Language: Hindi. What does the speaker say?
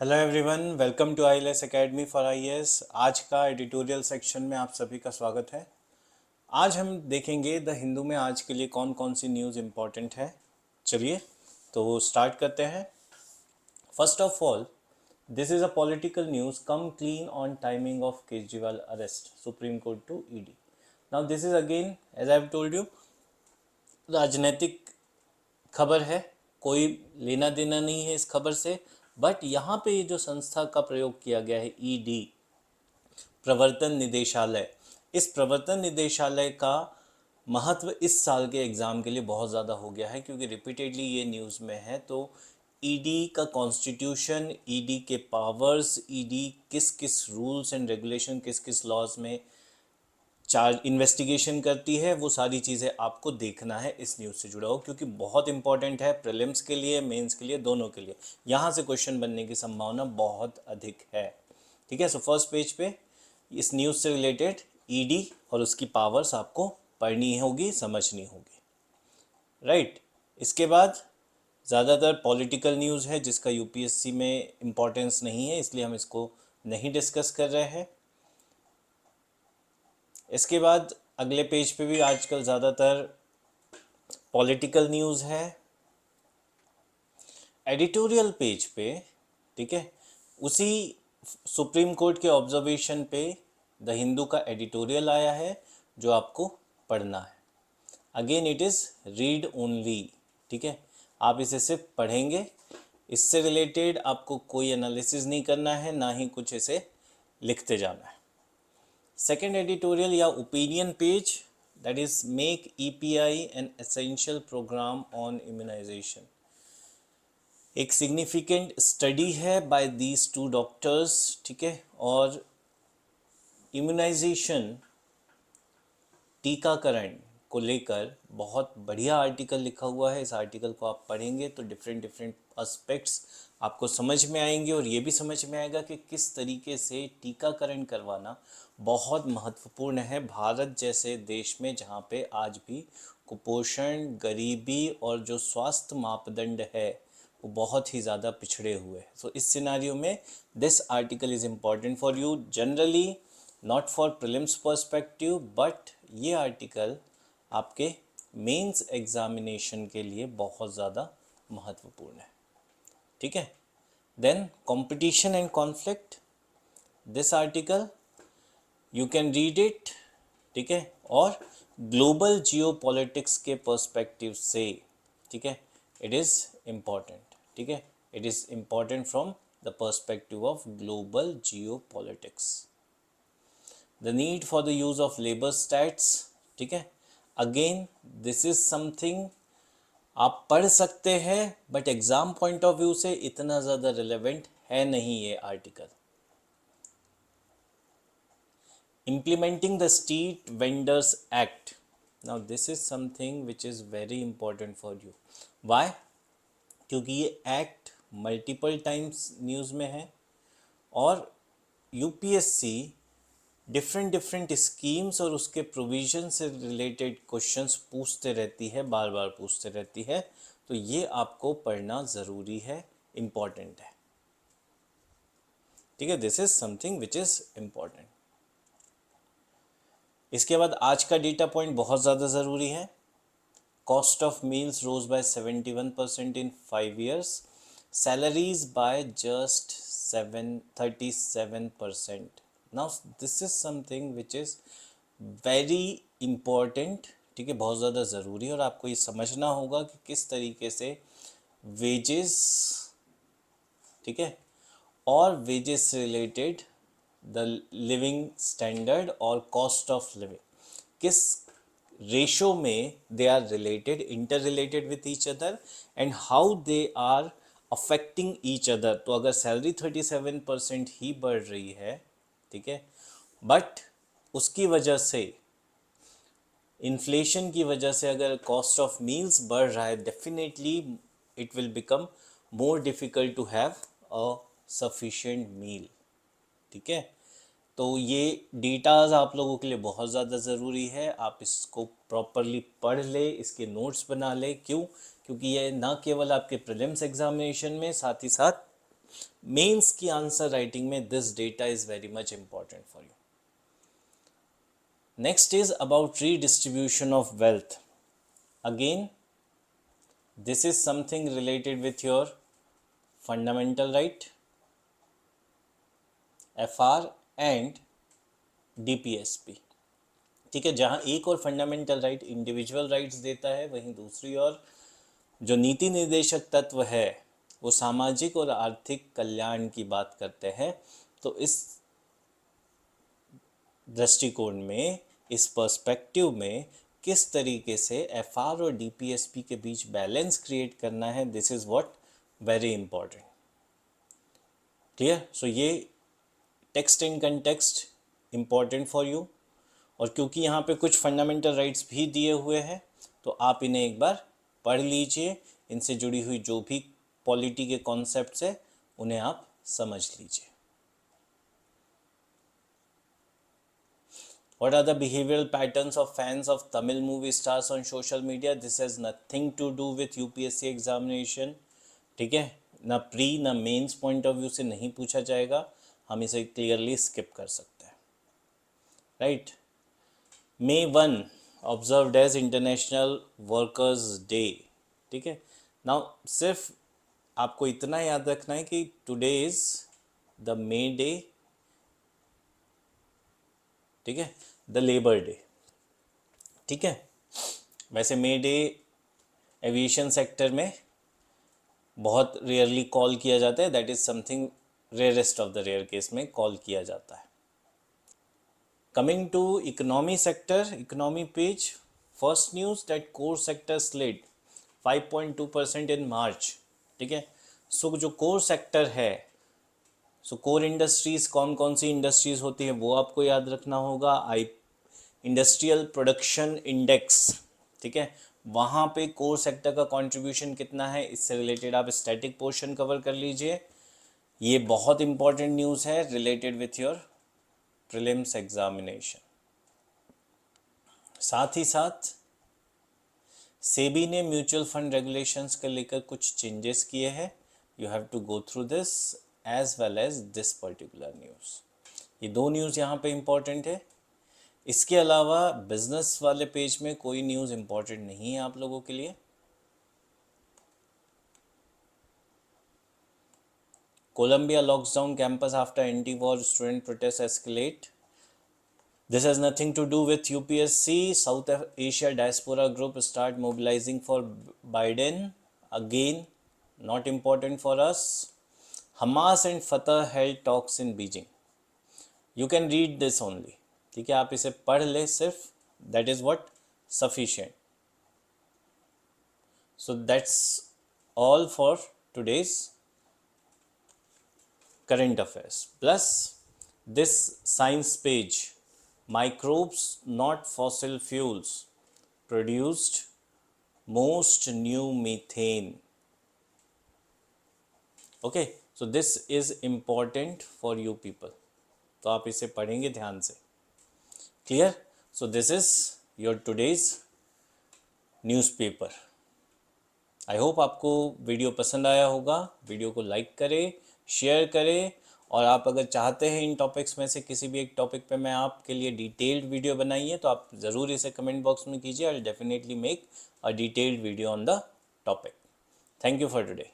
Hello everyone, welcome to ILS academy for IAS. आज का एडिटोरियल सेक्शन में आप सभी का स्वागत है। आज हम देखेंगे द हिंदू में आज के लिए कौन कौन सी न्यूज़ इम्पॉर्टेंट है। चलिए तो स्टार्ट करते हैं। First of all, this is a political news, come clean on timing of Kejriwal arrest, supreme court to ED. Now this is again, as I have told you, राजनीतिक खबर है, कोई लेना देना नहीं है इस खबर से। बट यहाँ पे ये जो संस्था का प्रयोग किया गया है, ईडी, प्रवर्तन निदेशालय, इस प्रवर्तन निदेशालय का महत्व इस साल के एग्ज़ाम के लिए बहुत ज़्यादा हो गया है, क्योंकि रिपीटेडली ये न्यूज़ में है। तो ईडी का कॉन्स्टिट्यूशन, ईडी के पावर्स, ईडी किस किस रूल्स एंड रेगुलेशन, किस किस लॉज में चार्ज इन्वेस्टिगेशन करती है, वो सारी चीज़ें आपको देखना है इस न्यूज़ से जुड़ा हो, क्योंकि बहुत इंपॉर्टेंट है प्रीलिम्स के लिए, मेंस के लिए, दोनों के लिए। यहाँ से क्वेश्चन बनने की संभावना बहुत अधिक है। ठीक है, सो फर्स्ट पेज पे इस न्यूज़ से रिलेटेड ईडी और उसकी पावर्स आपको पढ़नी होगी, समझनी होगी, राइट। इसके बाद ज़्यादातर पॉलिटिकल न्यूज़ है जिसका यूपीएससी में इम्पोर्टेंस नहीं है, इसलिए हम इसको नहीं डिस्कस कर रहे हैं। इसके बाद अगले पेज पे भी आजकल ज़्यादातर पॉलिटिकल न्यूज़ है। एडिटोरियल पेज पे, ठीक है, उसी सुप्रीम कोर्ट के ऑब्जर्वेशन पे द हिंदू का एडिटोरियल आया है जो आपको पढ़ना है। Again it is read only, ठीक है, आप इसे सिर्फ पढ़ेंगे। इससे रिलेटेड आपको कोई एनालिसिस नहीं करना है, ना ही कुछ इसे लिखते जाना है। सेकेंड एडिटोरियल या opinion page, that is make EPI an essential programme on immunisation. एक सिग्निफिकेंट स्टडी है बाय दीज टू डॉक्टर्स, ठीक है, और इम्यूनाइजेशन, टीकाकरण को लेकर बहुत बढ़िया आर्टिकल लिखा हुआ है। इस आर्टिकल को आप पढ़ेंगे तो डिफरेंट डिफरेंट एस्पेक्ट्स आपको समझ में आएंगे, और ये भी समझ में आएगा कि किस तरीके से टीकाकरण करवाना बहुत महत्वपूर्ण है भारत जैसे देश में, जहाँ पे आज भी कुपोषण, गरीबी और जो स्वास्थ्य मापदंड है वो बहुत ही ज़्यादा पिछड़े हुए हैं। सो इस सिनारियो में this article is important for you generally, not for prelims perspective, but ये आर्टिकल आपके मेंस एग्जामिनेशन के लिए बहुत ज़्यादा महत्वपूर्ण है। ठीक है, then competition and conflict, this article you can read it, ठीक है, और ग्लोबल जियो पॉलिटिक्स के पर्सपेक्टिव से, ठीक है, इट इज़ इम्पॉर्टेंट, ठीक है, it is important from the perspective of global geo politics. The need for the use of labour stats, ठीक है, अगेन दिस इज समथिंग आप पढ़ सकते हैं, but exam point of view से इतना ज़्यादा रिलेवेंट है नहीं ये article. Implementing the Street Vendors Act. Now this is something which is very important for you. Why? क्योंकि ये एक्ट मल्टीपल टाइम्स न्यूज़ में है, और यूपीएससी डिफरेंट डिफरेंट स्कीम्स और उसके प्रोविजन से रिलेटेड क्वेश्चंस पूछते रहती है, बार बार पूछते रहती है। तो ये आपको पढ़ना ज़रूरी है, इम्पॉर्टेंट है, ठीक है, this is something which is important. इसके बाद आज का डेटा पॉइंट बहुत ज़्यादा ज़रूरी है। Cost of meals rose by 71% in 5 years, salaries by just 37%। Now this is something which is very important, ठीक है, बहुत ज़्यादा ज़रूरी है, और आपको ये समझना होगा कि किस तरीके से वेजेस, ठीक है, और वेजेस से रिलेटेड द लिविंग स्टैंडर्ड और कॉस्ट ऑफ लिविंग किस रेशो में they are related, inter related with each other, and how they are affecting each other. तो अगर सैलरी 37% ही बढ़ रही है, ठीक है, बट उसकी वजह से, इन्फ्लेशन की वजह से अगर कॉस्ट ऑफ मील्स बढ़ रहा है, definitely it will become more difficult to have a sufficient meal, ठीक है। तो ये डेटाज आप लोगों के लिए बहुत ज़्यादा ज़रूरी है, आप इसको प्रॉपरली पढ़ ले, इसके नोट्स बना ले। क्यों? क्योंकि ये ना केवल आपके प्रीलिम्स एग्जामिनेशन में, साथ ही साथ मेंस की आंसर राइटिंग में this data is very much important for you. Next is about redistribution of wealth. Again this is something related with your fundamental right, FR and DPSP. ठीक है, जहाँ एक और फंडामेंटल राइट इंडिविजुअल राइट्स देता है, वहीं दूसरी ओर जो नीति निर्देशक तत्व है वो सामाजिक और आर्थिक कल्याण की बात करते हैं. तो इस दृष्टिकोण में, इस पर्सपेक्टिव में किस तरीके से FR और DPSP के बीच बैलेंस क्रिएट करना है, this is what very important. Clear? So ये text in context important for you. और क्योंकि यहाँ पे कुछ फंडामेंटल राइट्स भी दिए हुए हैं तो आप इन्हें एक बार पढ़ लीजिए. इनसे जुड़ी हुई जो भी पॉलिटी के कॉन्सेप्ट्स है उन्हें आप समझ लीजिए. What are the behavioral patterns of fans of Tamil movie stars on social media? This has nothing to do with UPSC examination. ठीक है, ना प्री ना मेंस पॉइंट ऑफ व्यू से नहीं पूछा जाएगा, हम इसे क्लियरली स्किप कर सकते हैं. Right. May 1 observed as international workers day. ठीक है. नाउ सिर्फ आपको इतना याद रखना है कि today is the may day. ठीक है, द लेबर डे. ठीक है. वैसे मे डे एविएशन सेक्टर में बहुत रेयरली कॉल किया जाता है, that is something rarest of the rare case में कॉल किया जाता है. Coming to economy sector, economy page, first news that core sector slid 5.2% in March. ठीक है. सो जो कोर सेक्टर है, सो कोर इंडस्ट्रीज कौन कौन सी इंडस्ट्रीज होती है वो आपको याद रखना होगा. Industrial production index. ठीक है, वहाँ पे कोर सेक्टर का कंट्रीब्यूशन कितना है, इससे रिलेटेड आप स्टैटिक पोर्शन कवर कर लीजिए. ये बहुत इंपॉर्टेंट न्यूज़ है related with your prelims examination. साथ ही साथ सेबी ने म्यूचुअल फंड रेगुलेशंस के लेकर कुछ चेंजेस किए हैं. You have to go through this as well as this particular news. ये दो न्यूज़ यहाँ पे इम्पॉर्टेंट है. इसके अलावा बिजनेस वाले पेज में कोई न्यूज़ इम्पॉर्टेंट नहीं है आप लोगों के लिए. Columbia locks down campus after anti-war student protests escalate. This has nothing to do with UPSC. South Asia Diaspora Group start mobilizing for Biden. Again, not important for us. Hamas and Fatah held talks in Beijing. You can read this only. ठीक है, आप इसे पढ़ ले सिर्फ, that is what sufficient. So that's all for today's current affairs plus this science page. Microbes not fossil fuels produced most new methane. Okay, so this is important for you people. तो आप इसे पढ़ेंगे ध्यान से. Clear? So this is your today's newspaper. I hope आपको वीडियो पसंद आया होगा. वीडियो को लाइक करें, शेयर करें, और आप अगर चाहते हैं इन टॉपिक्स में से किसी भी एक टॉपिक पे मैं आपके लिए डिटेल्ड वीडियो बनाइए तो आप ज़रूर इसे कमेंट बॉक्स में कीजिए. I will definitely make a detailed video on the topic. Thank you for today.